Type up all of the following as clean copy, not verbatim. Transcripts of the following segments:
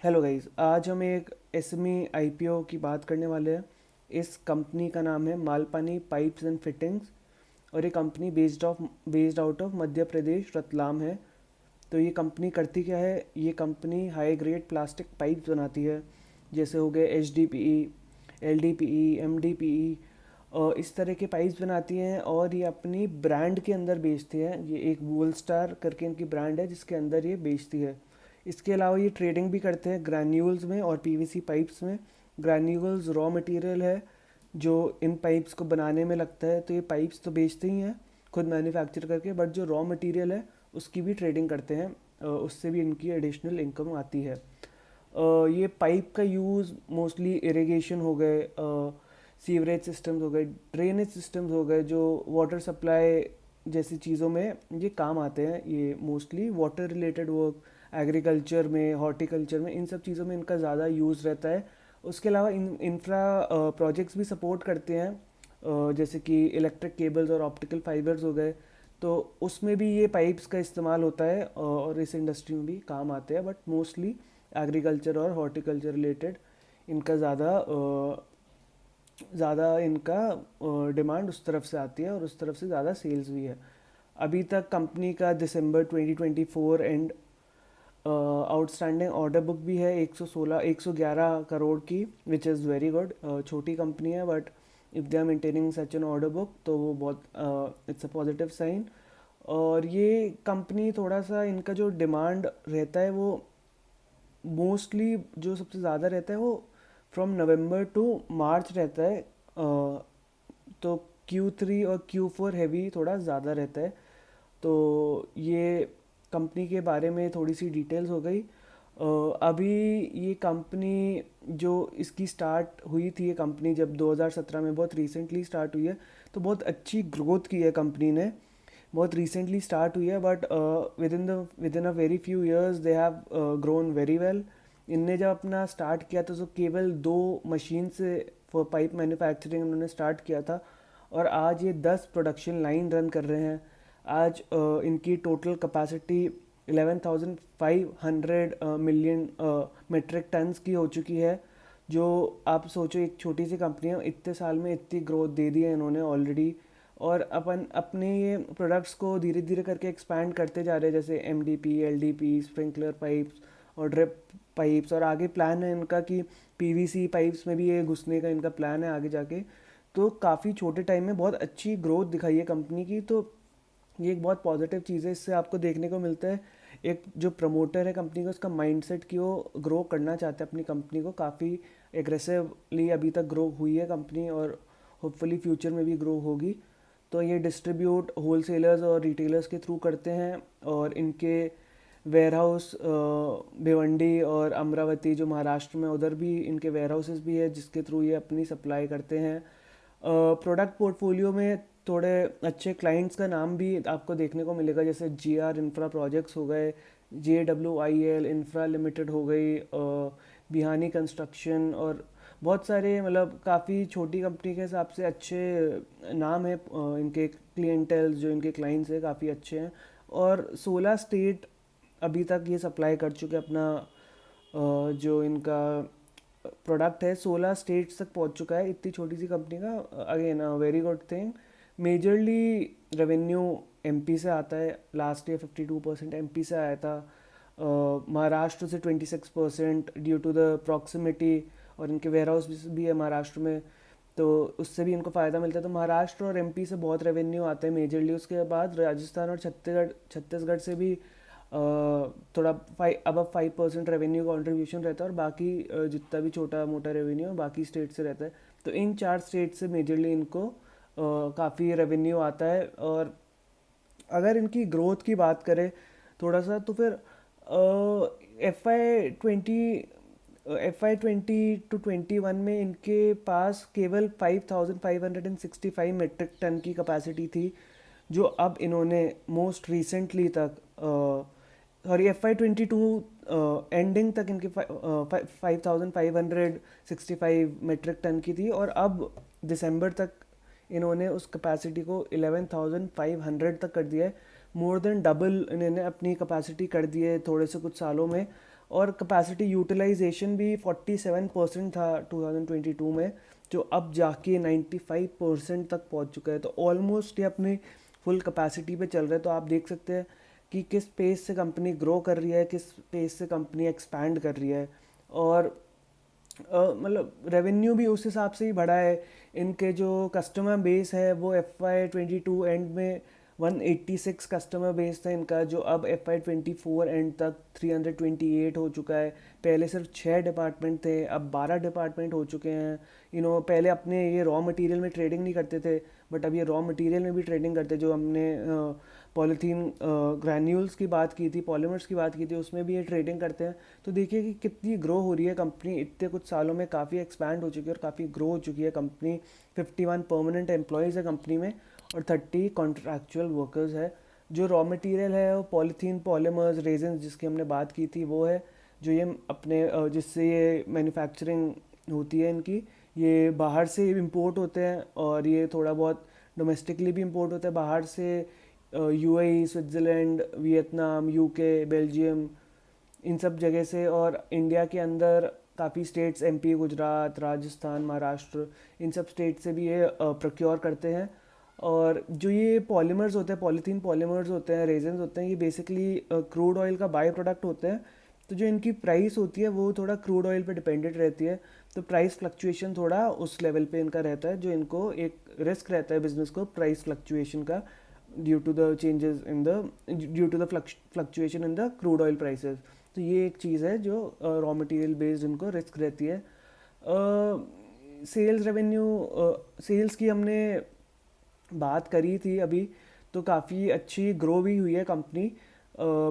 Hello guys, आज हम एक एसएमई आईपीओ की बात करने वाले हैं। इस कंपनी का नाम है मालपानी पाइप्स एंड फिटिंग्स और ये company based out of Madhya Pradesh Ratlam है। तो ये कंपनी करती क्या है? ये company high grade plastic pipes बनाती है, जैसे हो गए एचडीपीई, एलडीपीई, एमडीपीई। इस तरह के पाइप्स बनाती हैं और ये अपनी ब्रांड के अंदर बेचती हैं। ये एक वूल स्टार करके इनकी ब्रांड है जिसके अंदर ये बेचती है। इसके अलावा ये ट्रेडिंग भी करते हैं ग्रैन्यूल्स में और पीवीसी पाइप्स में। ग्रैन्यूल्स रॉ मटेरियल है जो इन पाइप्स को बनाने में लगता है। तो ये पाइप्स तो बेचते ही हैं खुद मैन्युफैक्चर करके, बट जो रॉ मटेरियल है उसकी भी ट्रेडिंग करते हैं। उससे भी इनकी एडिशनल इनकम आती है। ये पाइप का यूज़ मोस्टली इरिगेशन हो गए, सीवरेज सिस्टम्स हो गए, ड्रेनेज सिस्टम्स हो गए, जो वाटर सप्लाई जैसी चीज़ों में ये काम आते हैं। ये mostly water related work, agriculture में, हॉर्टिकल्चर में, इन सब चीज़ों में इनका ज़्यादा यूज़ रहता है। उसके अलावा इंफ्रा प्रोजेक्ट्स भी सपोर्ट करते हैं, जैसे कि इलेक्ट्रिक केबल्स और ऑप्टिकल फाइबर्स हो गए। तो उसमें भी ये पाइप्स का इस्तेमाल होता है और इस इंडस्ट्री में भी काम आते हैं, बट मोस्टली एग्रीकल्चर और हॉर्टिकल्चर रिलेटेड इनका ज़्यादा इनका डिमांड उस तरफ से आती है और उस तरफ से ज़्यादा सेल्स भी है। अभी तक कंपनी का दिसंबर 2024 एंड आउटस्टैंडिंग ऑर्डर बुक भी है 111 करोड़ की, विच इज़ वेरी गुड। छोटी कंपनी है, but if they are maintaining such an order book तो वो बहुत इट्स अ पॉजिटिव साइन। और ये कंपनी थोड़ा सा, इनका जो डिमांड रहता है वो मोस्टली जो सबसे ज़्यादा रहता है वो फ्रॉम नवंबर टू मार्च रहता है। तो Q3 और Q4 हैवी थोड़ा ज़्यादा रहता है। तो ये कंपनी के बारे में थोड़ी सी डिटेल्स हो गई। अभी ये कंपनी जो इसकी स्टार्ट हुई थी, ये कंपनी जब 2017 में, बहुत रिसेंटली स्टार्ट हुई है। तो बहुत अच्छी ग्रोथ की है कंपनी ने, बहुत रिसेंटली स्टार्ट हुई है, but with in a very few years they have grown very well. इनने जब अपना स्टार्ट किया था तो केवल 2 मशीन से फॉर पाइप मैन्युफैक्चरिंग उन्होंने स्टार्ट किया था, और आज ये 10 प्रोडक्शन लाइन रन कर रहे हैं। आज इनकी total capacity 11,500 million metric tons की हो चुकी है। जो आप सोचो, एक छोटी सी कंपनी है, इतने साल में इतनी ग्रोथ दे दी है इन्होंने ऑलरेडी। और अपन अपने ये प्रोडक्ट्स को धीरे धीरे करके एक्सपैंड करते जा रहे हैं, जैसे एमडीपी, एलडीपी, स्प्रिंकलर पाइप्स और ड्रिप पाइप्स। और आगे प्लान है इनका कि पीवीसी पाइप्स में भी ये घुसने का इनका प्लान है आगे जाके। तो काफ़ी छोटे टाइम में बहुत अच्छी ग्रोथ दिखाई है कंपनी की। तो ये एक बहुत पॉजिटिव चीज़ है। इससे आपको देखने को मिलता है एक जो प्रमोटर है कंपनी का, उसका माइंडसेट कि वो ग्रो करना चाहते हैं अपनी कंपनी को। काफ़ी एग्रेसिवली अभी तक ग्रो हुई है कंपनी और होपफुली फ्यूचर में भी ग्रो होगी। तो ये डिस्ट्रीब्यूट होलसेलर्स और रिटेलर्स के थ्रू करते हैं, और इनके वेयर हाउस भिवंडी और अमरावती जो महाराष्ट्र में, उधर भी इनके वेयर हाउसेस भी है जिसके थ्रू ये अपनी सप्लाई करते हैं। प्रोडक्ट पोर्टफोलियो में थोड़े अच्छे क्लाइंट्स का नाम भी आपको देखने को मिलेगा, जैसे GR इंफ्रा प्रोजेक्ट्स हो गए, JWIL इंफ्रा लिमिटेड हो गई, बिहानी कंस्ट्रक्शन, और बहुत सारे, मतलब काफ़ी छोटी कंपनी के हिसाब से अच्छे नाम है। इनके क्लिएंटल्स, जो इनके क्लाइंट्स हैं, काफ़ी अच्छे हैं। और 16 स्टेट अभी तक ये सप्लाई कर चुके हैं अपना जो इनका प्रोडक्ट है, 16 स्टेट्स तक पहुंच चुका है इतनी छोटी सी कंपनी का। Again very good thing. Majorly revenue MP से आता है। लास्ट ईयर 52% एमपी से आया था। महाराष्ट्र से 26% ड्यू टू द प्रॉक्सिमिटी, और इनके वेयर हाउस भी है महाराष्ट्र में, तो उससे भी इनको फ़ायदा मिलता है। तो महाराष्ट्र और एमपी से बहुत रेवेन्यू आता है मेजरली। उसके बाद राजस्थान और छत्तीसगढ़ छत्तीसगढ़ से भी थोड़ा अब 5% रेवेन्यू कंट्रीब्यूशन रहता है, और बाकी जितना भी छोटा मोटा रेवेन्यू बाकी स्टेट से रहता है। तो इन 4 स्टेट से मेजरली इनको काफ़ी रेवेन्यू आता है। और अगर इनकी ग्रोथ की बात करें थोड़ा सा, तो फिर FY 20 to 21 में इनके पास केवल 5,565 मेट्रिक टन की कैपेसिटी थी, जो अब इन्होंने मोस्ट रिसेंटली तक, सॉरी, FY 22 एंडिंग तक इनकी 5,565 मेट्रिक टन की थी, और अब दिसंबर तक इन्होंने उस कैपेसिटी को 11,500 तक कर दिया है। मोर देन डबल इन्होंने अपनी कैपेसिटी कर दी है थोड़े से कुछ सालों में। और कैपेसिटी यूटिलाइजेशन भी 47% था 2022 में, जो अब जाके 95% तक पहुंच चुका है। तो ऑलमोस्ट ये अपनी फुल कैपेसिटी पे चल रहा है। तो आप देख सकते हैं कि किस पेस से कंपनी ग्रो कर रही है, किस पेस से कंपनी एक्सपैंड कर रही है। और मतलब रेवेन्यू भी उस हिसाब से ही बढ़ा है। इनके जो कस्टमर बेस है वो FY22 एंड में 186 कस्टमर बेस था इनका, जो अब FY24 एंड तक 328 हो चुका है। पहले सिर्फ 6 डिपार्टमेंट थे, अब 12 डिपार्टमेंट हो चुके हैं। पहले अपने ये रॉ मटेरियल में ट्रेडिंग नहीं करते थे, बट अब ये रॉ मटेरियल में भी ट्रेडिंग करते, जो हमने पॉलीथीन ग्रैन्यूल्स की बात की थी, पॉलीमर्स की बात की थी, उसमें भी ये ट्रेडिंग करते हैं। तो देखिए कि कितनी ग्रो हो रही है कंपनी, इतने कुछ सालों में काफ़ी एक्सपैंड हो चुकी है और काफ़ी ग्रो हो चुकी है कंपनी। 51 परमानेंट एम्प्लॉयज़ है कंपनी में और 30 कॉन्ट्रैक्चुअल वर्कर्स है। जो रॉ मटेरियल है वो पॉलीथीन, पॉलीमर्स, रेजन जिसकी हमने बात की थी वो है, जो ये अपने जिससे ये मैन्युफैक्चरिंग होती है इनकी, ये बाहर से इंपोर्ट होते हैं और ये थोड़ा बहुत डोमेस्टिकली भी इंपोर्ट होता है बाहर से। UAE, Switzerland, Vietnam, UK, Belgium, इन सब जगह से। और इंडिया के अंदर काफ़ी स्टेट्स, MP, गुजरात, राजस्थान, महाराष्ट्र, इन सब स्टेट से भी ये प्रोक्योर करते हैं। और जो ये पॉलीमर्स होते हैं, पॉलीथीन पॉलीमर्स होते हैं, रेजन्स होते हैं, ये बेसिकली क्रूड ऑयल का बाई प्रोडक्ट होते हैं। तो जो इनकी प्राइस होती है वो थोड़ा क्रूड ऑयल पे डिपेंडेंट रहती है। तो प्राइस फ्लक्चुएशन थोड़ा उस लेवल पे इनका रहता है, जो इनको एक रिस्क रहता है बिजनेस को प्राइस फ्लक्चुएशन का, due to the fluctuation in the crude oil prices. तो ये एक चीज़ है जो रॉ मटेरियल बेस्ड इनको रिस्क रहती है। सेल्स रेवेन्यू, सेल्स की हमने बात करी थी अभी, तो काफ़ी अच्छी ग्रो भी हुई है कंपनी।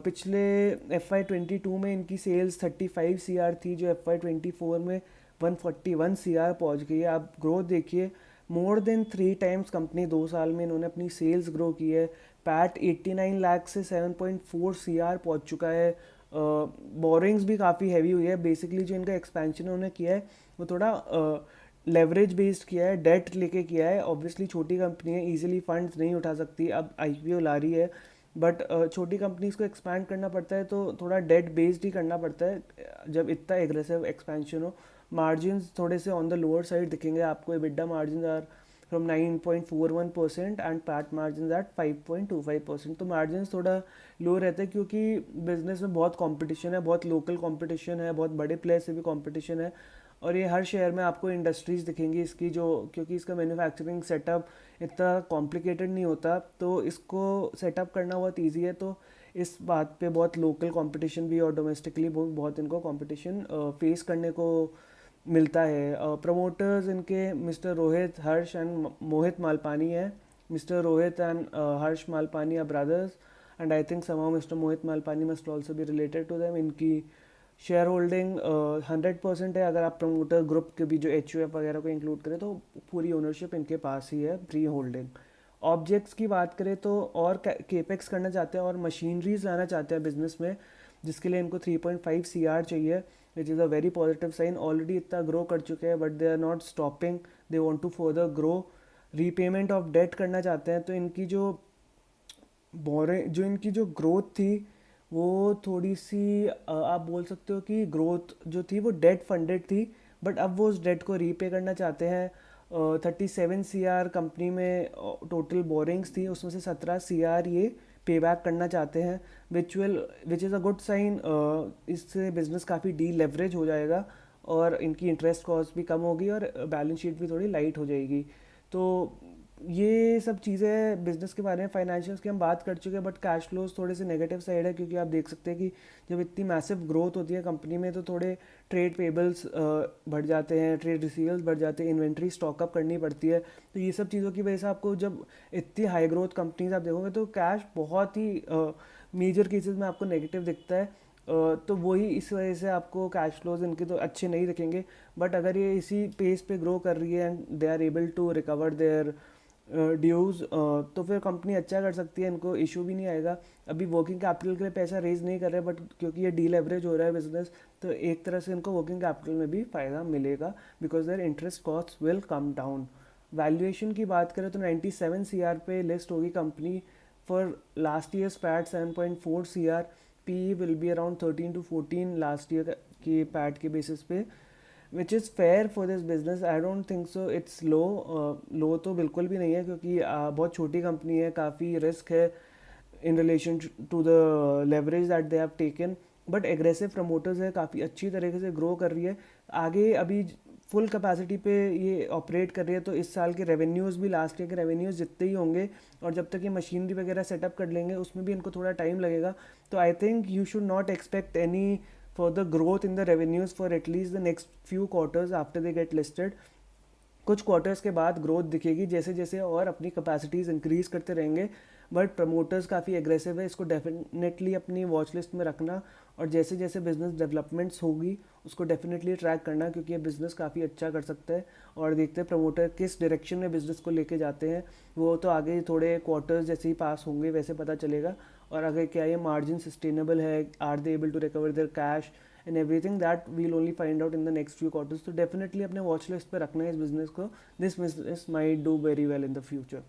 पिछले FY22 में इनकी सेल्स 35 CR थी, जो FY24 में 141 CR पहुंच गई है। आप ग्रोथ देखिए, मोर देन 3 टाइम्स कंपनी 2 साल में इन्होंने अपनी सेल्स ग्रो की है। पैट 89 लाख से 7.4 CR पहुंच चुका है। बोरिंग्स भी काफ़ी हैवी हुई है। बेसिकली जो इनका एक्सपेंशन उन्होंने किया है वो थोड़ा लेवरेज बेस्ड किया है, डेट लेके किया है। ऑब्वियसली छोटी कंपनी है, इजीली फंड्स नहीं उठा सकती, अब IPO ला रही है, बट छोटी कंपनीज को एक्सपैंड करना पड़ता है तो थोड़ा डेट बेस्ड ही करना पड़ता है जब इतना एग्रेसिव एक्सपेंशन हो। मार्जिन्स थोड़े से ऑन द लोअर साइड दिखेंगे आपको। EBITDA margin are from 9.41% and PAT margin at 5.25%। तो मार्जिन थोड़ा लो रहता है क्योंकि बिजनेस में बहुत कंपटीशन है, बहुत लोकल कंपटीशन है, बहुत बड़े प्लेयर से भी कंपटीशन है। और ये हर शहर में आपको इंडस्ट्रीज़ दिखेंगी इसकी, जो क्योंकि इसका मैन्युफैक्चरिंग सेटअप इतना कॉम्प्लिकेटेड नहीं होता, तो इसको सेटअप करना बहुत इजी है। तो इस बात पे बहुत लोकल कंपटीशन भी और डोमेस्टिकली बहुत इनको कंपटीशन फेस करने को मिलता है। प्रमोटर्स इनके मिस्टर रोहित, हर्ष एंड मोहित मालपानी है। Mister Rohit and Harsh Malpani are brothers, and I think somehow mister Mohit Malpani must also be related to them. इनकी शेयर होल्डिंग 100% है। अगर आप प्रमोटर ग्रुप के भी जो HUF वगैरह को इंक्लूड करें तो पूरी ओनरशिप इनके पास ही है, प्री होल्डिंग। ऑब्जेक्ट्स की बात करें तो और केपेक्स करना चाहते हैं और मशीनरीज लाना चाहते हैं बिजनेस में, जिसके लिए इनको 3.5 CR चाहिए, which is a very positive sign. Already इतना ग्रो कर चुके हैं but they are not stopping, they want to further grow. Repayment of debt करना चाहते हैं, तो इनकी इनकी जो ग्रोथ थी वो थोड़ी सी आप बोल सकते हो कि ग्रोथ जो थी वो डेट फंडेड थी, बट अब वो उस डेट को रीपे करना चाहते हैं। 37 CR कंपनी में टोटल बोरिंग्स थी, उसमें से 17 CR ये पे बैक करना चाहते हैं, which is a good sign. इससे बिजनेस काफ़ी डी लेवरेज हो जाएगा और इनकी इंटरेस्ट कॉस्ट भी कम होगी और बैलेंस शीट भी थोड़ी लाइट हो जाएगी। तो ये सब चीज़ें बिजनेस के बारे में, फाइनेंशियल्स की हम बात कर चुके हैं, बट कैश फ्लोज थोड़े से नेगेटिव साइड है, क्योंकि आप देख सकते हैं कि जब इतनी मैसिव ग्रोथ होती है कंपनी में तो थोड़े ट्रेड पेबल्स बढ़ जाते हैं, ट्रेड रिसीवेबल्स बढ़ जाते हैं, इन्वेंट्री स्टॉकअप करनी पड़ती है। तो ये सब चीज़ों की वजह से आपको जब इतनी हाई ग्रोथ कंपनीज आप देखोगे तो कैश बहुत ही मेजर केसेस में आपको नेगेटिव दिखता है। तो वही इस वजह से आपको कैश फ्लोज इनके तो अच्छे नहीं दिखेंगे। बट अगर ये इसी पेस पे ग्रो कर रही है and they are able to recover their dues, तो फिर कंपनी अच्छा कर सकती है, इनको इशू भी नहीं आएगा। अभी वर्किंग कैपिटल के लिए पैसा रेज नहीं कर रहे, बट क्योंकि ये डी लेवरेज हो रहा है बिजनेस, तो एक तरह से इनको वर्किंग कैपिटल में भी फ़ायदा मिलेगा, because their interest cost will come down. Valuation की बात करें तो 97 CR पे लिस्ट होगी company for last year PAT 7.4 CR। P will be around 13 to 14 last year की पैट के बेसिस पे, which is fair for this business. I don't think so it's low. Low तो बिल्कुल भी नहीं है, क्योंकि बहुत छोटी कंपनी है, काफ़ी रिस्क है in relation to the leverage that they have taken, but aggressive promoters है, काफ़ी अच्छी तरीके से ग्रो कर रही है आगे। अभी फुल कैपेसिटी पे ये ऑपरेट कर रही है, तो इस साल के रेवेन्यूज़ भी लास्ट ईयर के रेवेन्यूज़ जितने ही होंगे, और जब तक ये मशीनरी वगैरह सेटअप कर लेंगे उसमें भी इनको थोड़ा टाइम लगेगा। तो I think you should not expect any further growth in the revenues for at least the next few quarters after they get listed। कुछ क्वार्टर्स के बाद ग्रोथ दिखेगी जैसे जैसे और अपनी कैपेसिटीज़ इंक्रीज़ करते रहेंगे, बट प्रमोटर्स काफ़ी एग्रेसिव है, इसको डेफिनेटली अपनी वॉच लिस्ट में रखना, और जैसे जैसे बिजनेस डेवलपमेंट्स होगी उसको डेफिनेटली ट्रैक करना, क्योंकि ये बिज़नेस काफ़ी अच्छा कर सकता है। और देखते हैं प्रमोटर किस डायरेक्शन में बिज़नेस को लेके जाते हैं, वो तो आगे थोड़े क्वार्टर्स जैसे ही पास होंगे वैसे पता चलेगा। और अगर क्या ये मार्जिन सस्टेनेबल है, are they able to recover their cash and everything, that will only find out in the next few quarters. तो डेफिनेटली अपने वॉच लिस्ट पे रखना है इस बिज़नेस को। This business might do very well in the future.